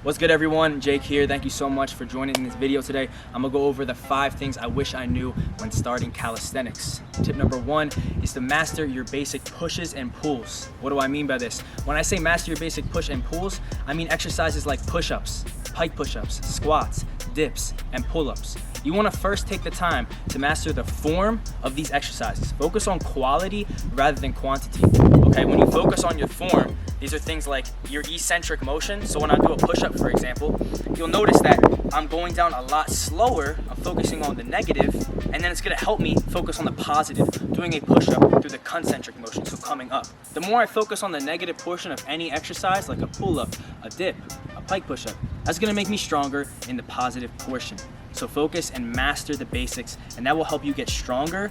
What's good, everyone? Jake here. Thank you so much for joining in this video today. I'm gonna go over the 5 things I wish I knew when starting calisthenics. Tip number 1 is to master your basic pushes and pulls. What do I mean by this? When I say master your basic push and pulls, I mean exercises like push-ups, pike push-ups, squats, dips, and pull-ups. You want to first take the time to master the form of these exercises. Focus on quality rather than quantity. Okay, when you focus on your form, these are things like your eccentric motion. So when I do a push-up, for example, you'll notice that I'm going down a lot slower. I'm focusing on the negative, and then it's going to help me focus on the positive, doing a push-up through the concentric motion, so coming up. The more I focus on the negative portion of any exercise, like a pull-up, a dip, a pike push-up, that's going to make me stronger in the positive portion. So focus and master the basics, and that will help you get stronger,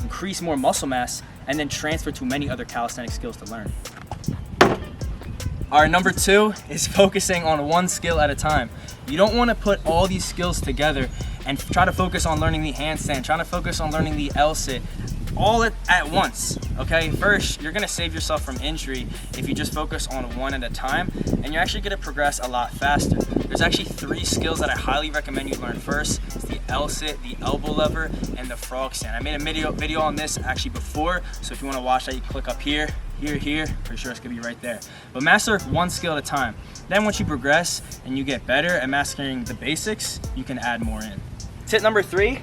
increase more muscle mass, and then transfer to many other calisthenic skills to learn. All right, number 2 is focusing on one skill at a time. You don't want to put all these skills together and try to focus on learning the handstand, trying to focus on learning the L-sit, all at once, okay? First, you're gonna save yourself from injury if you just focus on one at a time, and you're actually gonna progress a lot faster. There's actually 3 skills that I highly recommend you learn first. It's the L-sit, the elbow lever, and the frog stand. I made a video on this actually before, so if you wanna watch that, you click up here, here, pretty sure it's gonna be right there. But master one skill at a time. Then once you progress and you get better at mastering the basics, you can add more in. Tip number 3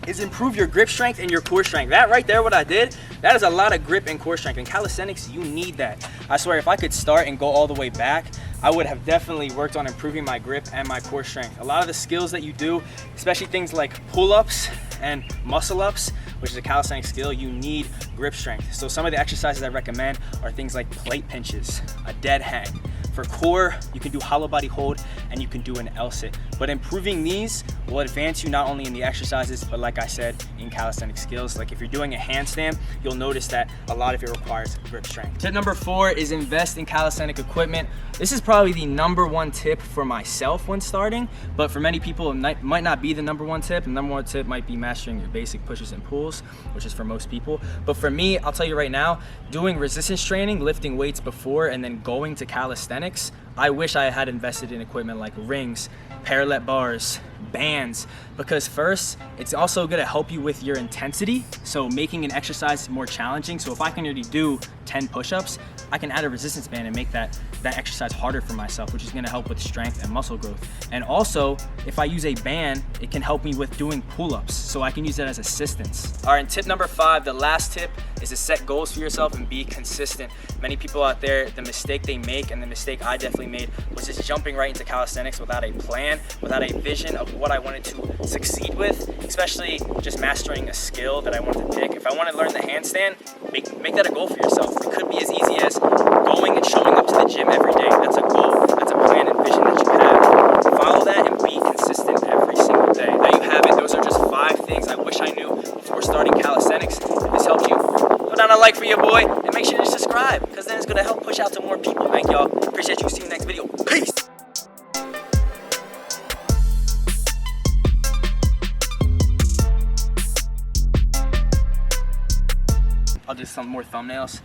is improve your grip strength and your core strength. That right there, what I did, that is a lot of grip and core strength. In calisthenics, you need that. I swear, if I could start and go all the way back, I would have definitely worked on improving my grip and my core strength. A lot of the skills that you do, especially things like pull-ups and muscle-ups, which is a calisthenic skill, you need grip strength. So some of the exercises I recommend are things like plate pinches, a dead hang. For core, you can do hollow body hold and you can do an L-sit. But improving these will advance you not only in the exercises, but like I said, in calisthenic skills. Like if you're doing a handstand, you'll notice that a lot of it requires grip strength. Tip number 4 is invest in calisthenic equipment. This is probably the number 1 tip for myself when starting, but for many people, it might not be the number 1 tip. The number 1 tip might be mastering your basic pushes and pulls, which is for most people. But for me, I'll tell you right now, doing resistance training, lifting weights before, and then going to calisthenics, I wish I had invested in equipment like rings, parallel bars, bands, because first, it's also gonna help you with your intensity, so making an exercise more challenging. So if I can already do 10 push-ups, I can add a resistance band and make that exercise harder for myself, which is gonna help with strength and muscle growth. And also, if I use a band, it can help me with doing pull-ups, so I can use that as assistance. All right, and tip number 5, the last tip, is to set goals for yourself and be consistent. Many people out there, the mistake they make, and the mistake I definitely made, was just jumping right into calisthenics without a plan, without a vision of what I wanted to succeed with, especially just mastering a skill that I wanted to pick. If I want to learn the handstand, make that a goal for yourself. It could be as easy as going and showing up to the gym every day. That's a goal, that's a plan and vision that you have. Follow that and be consistent every single day. There you have it. Those are just 5 things I wish I knew before starting calisthenics. If this helped you, go down a like for your boy and make sure to subscribe, because then it's going to help push out to more people. Thank y'all. Appreciate you. See you in the next video. Peace. I'll do some more thumbnails.